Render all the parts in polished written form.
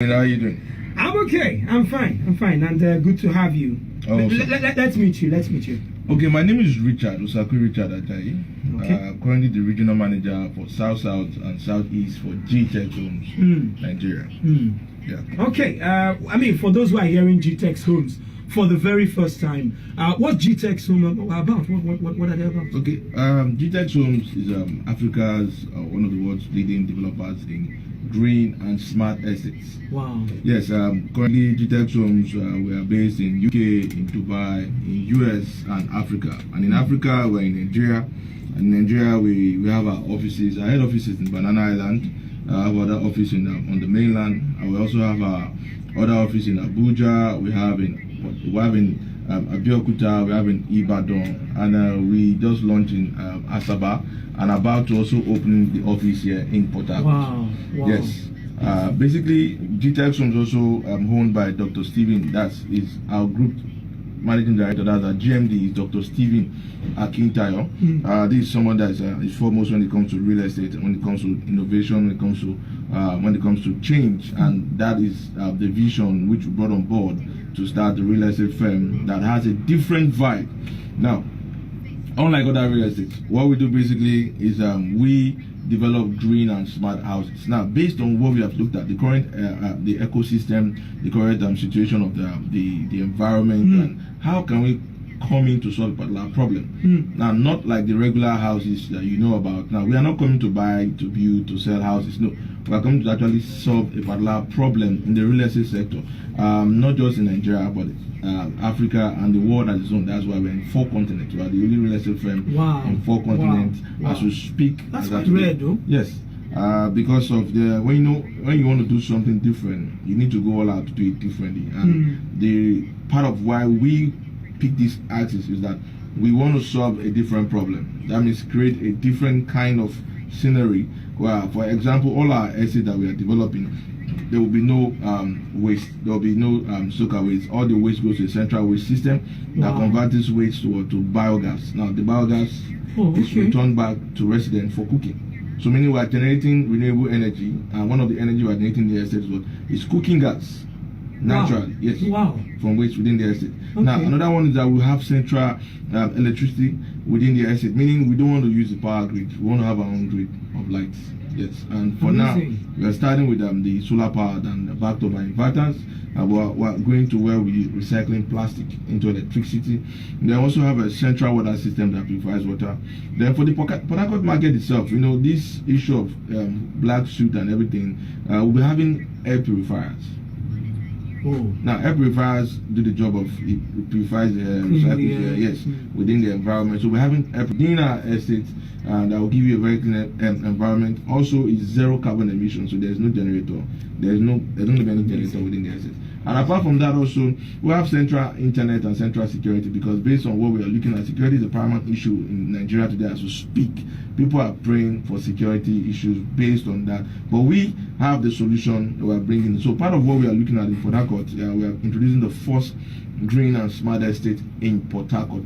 How are you doing? I'm okay. I'm fine, and good to have you. Oh, let's meet you. Okay, my name is Richard Richard Ajayi. Okay. Currently the regional manager for South and Southeast for GTech Homes, Nigeria. Yeah. Okay. For those who are hearing GTech Homes for the very first time, what's GTech Homes about? What are they about? Okay. GTech Homes is Africa's one of the world's leading developers in green and smart estates. Wow. Yes, currently GTech Homes, we are based in UK, in Dubai, in US and Africa. And in Africa, we're in Nigeria. And in Nigeria, we have our offices, our head offices in Banana Island. I have other office on the mainland. And we also have our other office in Abuja. We have in Abeokuta, we have in Ibadan, and we just launched in Asaba, and about to also open the office here in Port Harcourt. Wow. Yes. Basically, GTech Homes also owned by Dr. Stephen. That is our group managing director. That's our GMD is Dr. Stephen Akintayo. This is someone that is foremost when it comes to real estate, when it comes to innovation, when it comes to change, and that is the vision which we brought on board to start the real estate firm that has a different vibe. Now, unlike other real estates, what we do basically is we develop green and smart houses. Now, based on what we have looked at, the current the ecosystem, the current situation of the environment, and how can we come in to solve a particular problem. Now, not like the regular houses that you know about. Now, we are not coming to buy, to build, to sell houses. No, we are coming to actually solve a particular problem in the real estate sector, not just in Nigeria, but Africa and the world as its own. That's why we're in 4 continents. We are the only real estate firm in 4 continents as we speak. That's quite rare, though. Yes. Because of when you want to do something different, you need to go all out to do it differently. And the part of why we pick this axis is that we want to solve a different problem. That means create a different kind of scenery where, for example, all our assets that we are developing, there will be no waste. There will be no soaker waste. All the waste goes to a central waste system that converts this waste to biogas. Now, the biogas is returned back to residents for cooking. So meaning we are generating renewable energy, and one of the energy we are generating in the estate is cooking gas. Naturally, yes. Wow. From waste within the estate. Now, another one is that we have central electricity within the estate, meaning we don't want to use the power grid. We want to have our own grid of lights. Yes. And for now, we are starting with the solar powered and backed up by inverters. And we're going to where we recycling plastic into electricity. They also have a central water system that purifies water. Then for the Port Harcourt market itself, this issue of black soot and everything, we'll be having air purifiers. Now, air purifiers do the job of it purifies the recycles within the environment. So we're having air in our estate that will give you a very clean environment. Also, it's zero carbon emissions, so there's no generator. There's no any generator within the estate. And apart from that, also we have central internet and central security, because based on what we are looking at, security is a paramount issue in Nigeria today as we speak. People are praying for security issues based on that, but we have the solution that we are bringing. So part of what we are looking at in Port Harcourt, we are introducing the first green and smart estate in Port Harcourt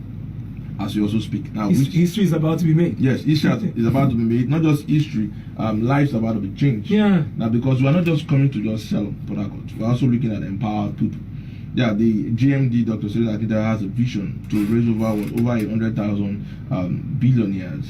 as we also speak. Now, history is about to be made. Yes, history is about to be made. Not just history, lives are about to be changed. Yeah. Now, because we are not just coming to just sell Port Harcourt, we are also looking at empowered people. Yeah, the GMD, Dr. Stephen Akintayo, has a vision to raise over 100,000 billionaires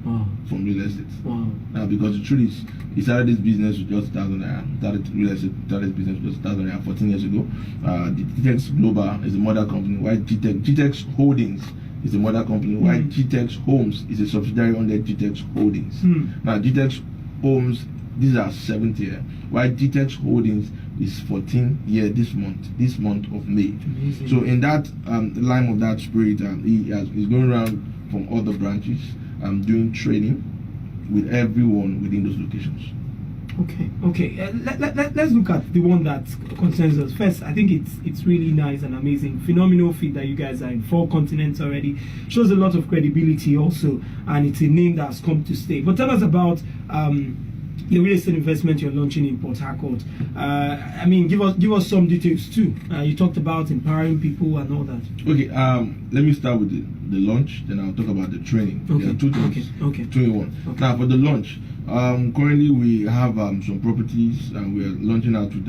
from real estate. Wow. Now, because the truth is, he started this business with just 1,000 naira. Started business with just 1,000 naira 14 years ago. The GTech Global is a mother company. Why GTech Holdings is a mother company. Why GTech Homes is a subsidiary under GTech Holdings. Now, GTech Homes, these are 7th year. Why GTech Holdings is 14th year this month of May. Amazing. So in that line of that spirit, he's going around from all the branches, doing training with everyone within those locations. Okay. Let's look at the one that concerns us first. I think it's really nice and amazing, phenomenal feat that you guys are in 4 continents already. Shows a lot of credibility also, and it's a name that's come to stay. But tell us about the real estate investment you're launching in Port Harcourt. Give us some details too. You talked about empowering people and all that. Okay, let me start with the launch, then I'll talk about the training. Okay. There are 2 things. Okay. 2 in 1. Now, for the launch, Currently we have some properties, and we are launching out with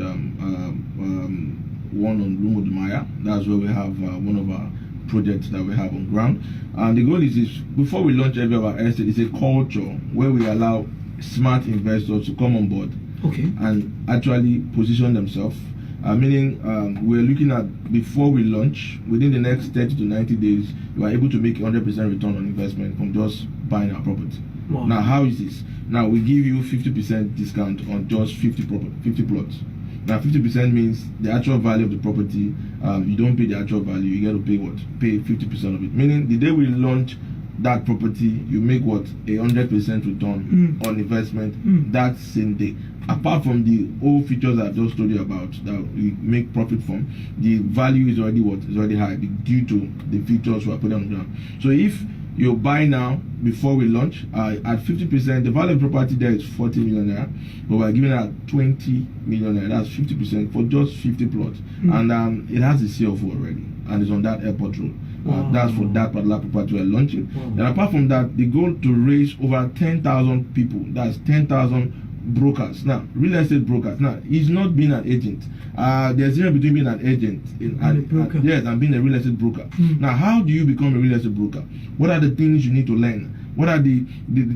one on Lumo Dumaya. That's where we have one of our projects that we have on ground. And the goal is before we launch every of our estate, it's a culture where we allow smart investors to come on board, and actually position themselves. Meaning we're looking at, before we launch, within the next 30 to 90 days, you are able to make 100% return on investment from just buying our property. Wow. Now, how is this? Now, we give you 50% discount on just 50 plots. Now, 50% means the actual value of the property. You don't pay the actual value. You get to pay what? Pay 50% of it. Meaning, the day we launch that property, you make what? 100% return on investment that same day. Apart from the old features I just told you about that we make profit from, the value is already what? Is already high due to the features we are putting on the ground. So if you buy now before we launch, at 50%, the value of the property there is 40 million naira, but we're giving out 20 million naira. That's 50% for just 50 plots, and it has a CFO already, and it's on that airport road. That's for that particular property we're launching. And apart from that, the goal to raise over 10,000 people. That's 10,000 brokers. Now, real estate brokers. Now, he's not being an agent. There's a difference between being an agent and being a real estate broker. Now, how do you become a real estate broker? What are the things you need to learn? What are the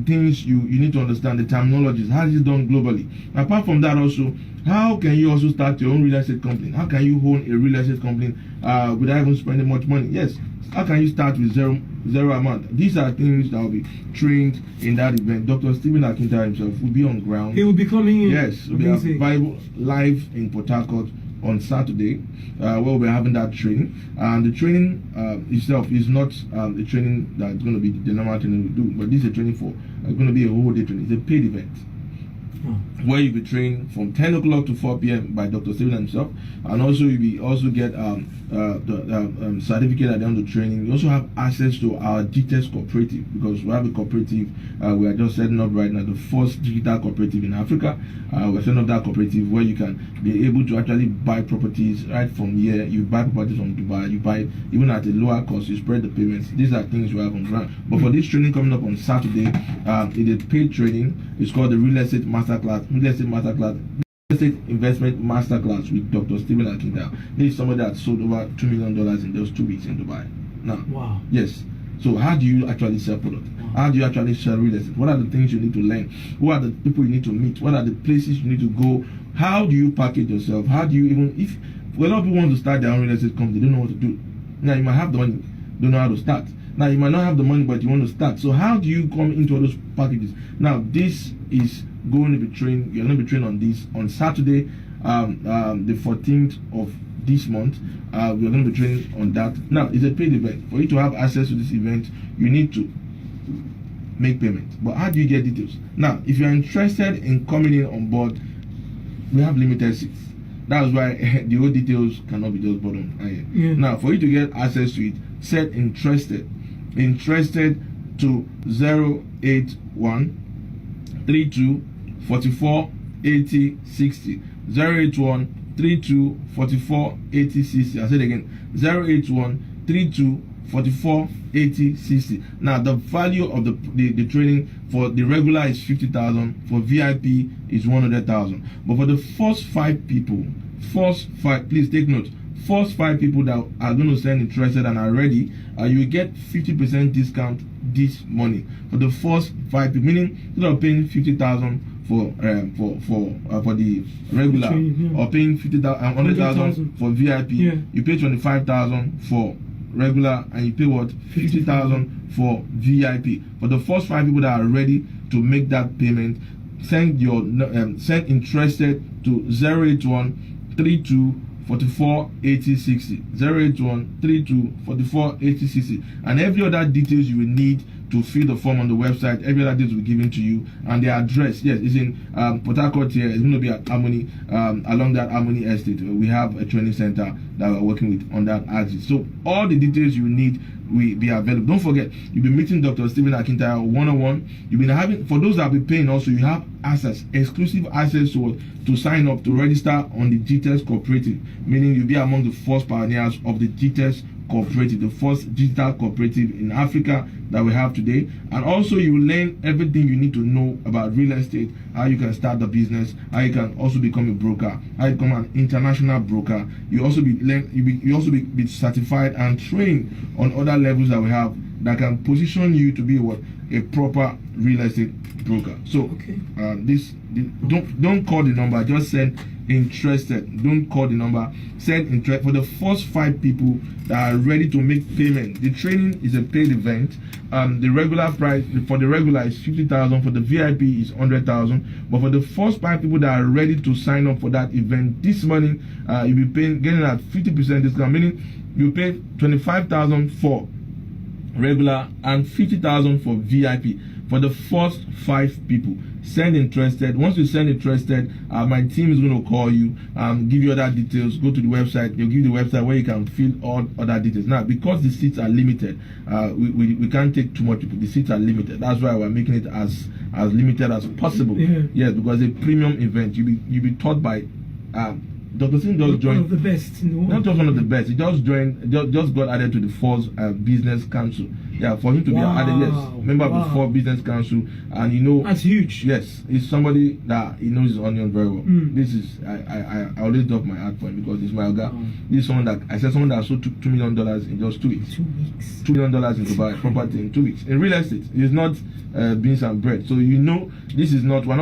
things you need to understand, the terminologies? How is it done globally? Apart from that also, how can you also start your own real estate company? How can you own a real estate company without even spending much money? Yes. How can you start with zero amount? These are things that will be trained in that event. Dr. Stephen Akinta himself will be on ground. He will be coming in. Yes, we'll be live in Port Harcourt on Saturday, where we'll be having that training. And the training itself is not a training that's going to be the normal training we do, but this is a training for going to be a whole day training. It's a paid event. Where you'll be trained from 10 o'clock to 4 p.m. by Dr. Stephen himself, and also you'll also get the certificate at the end of the training. You also have access to our GTES cooperative, because we have a cooperative we are just setting up right now, the first digital cooperative in Africa. We're setting up that cooperative where you can be able to actually buy properties right from here. You buy properties from Dubai, you buy even at a lower cost, you spread the payments. These are things we have on ground. But for this training coming up on Saturday, it is paid training. It's called the Real Estate Masterclass, Real Estate Investment Masterclass with Dr. Stephen Akinta. This is somebody that sold over $2 million in just 2 weeks in Dubai. Now, wow. Yes. So how do you actually sell product? How do you actually sell real estate? What are the things you need to learn? Who are the people you need to meet? What are the places you need to go? How do you package yourself? How do you even, if a lot of people want to start their own real estate company, they don't know what to do. Now you might have the money, don't know how to start. Now you might not have the money, but you want to start. So how do you come into all those packages? Now this is going to be trained. You're going to be trained on this on Saturday, the 14th of this month. We're going to be training on that. Now it's a paid event. For you to have access to this event, you need to make payment. But how do you get details? Now, if you're interested in coming in on board, we have limited seats. That's why the whole details cannot be just bought on. Yeah. Now, for you to get access to it, set interested to 081 32 44 80 60. 081 32 44 80 60. I said again, 081 32 44 80 60. Now the value of the training for the regular is 50,000, for VIP is 100,000. But for the first 5 people, please take note, first 5 people that are going to send interested and are ready, you get 50% discount this morning for the first 5 people, meaning instead of paying 50,000 for the regular, or paying 100,000 for VIP, you pay 25,000 for regular, and you pay what? 50,000 for VIP. For the first 5 people that are ready to make that payment, send interested to 081 32 44 80 60. 081 32 44 80 60. And every other details you will need to fill the form on the website, every other details will be given to you, and the address, yes, is in Port Harcourt here. It's going to be at Harmony, along that Harmony estate. We have a training center that we're working with on that axis. So all the details you need will be available. Don't forget, you'll be meeting Dr. Stephen Akinta one-on-one. You'll be having, for those that will be paying also, you have access, exclusive access to sign up, to register on the GTES cooperative, meaning you'll be among the first pioneers of the GTES cooperative, the first digital cooperative in Africa, that we have today. And also you will learn everything you need to know about real estate, how you can start the business, how you can also become a broker, how you become an international broker. You also be certified and trained on other levels that we have that can position you to be a proper real estate broker. So don't call the number, just send interested. Don't call the number, send interest. For the first 5 people that are ready to make payment, the training is a paid event. The regular price for the regular is 50,000, for the VIP is 100,000. But for the first 5 people that are ready to sign up for that event this morning, you'll be getting at 50% discount, meaning you pay 25,000 for regular and 50,000 for VIP for the first 5 people. Send interested. Once you send interested, my team is going to call you, give you other details. Go to the website. They'll give you the website where you can fill all other details. Now, because the seats are limited, we can't take too much people. The seats are limited. That's why we're making it as limited as possible. Yes, because it's a premium event. You'll be taught by Dr. Singh just joined. One of the best in the world. Not just one of the best. He just joined. Just got added to the Forbes Business Council. Yeah, for him to be added, yes, member of the Forbes Business Council, and you know that's huge. Yes, he's somebody that he knows his onion very well. This is I always drop my hat for him because he's my guy. This is someone that sold $2 million in just 2 weeks. 2 weeks. $2 million in Dubai property in 2 weeks. In real estate, it's not beans and bread. So you know this is not. We're not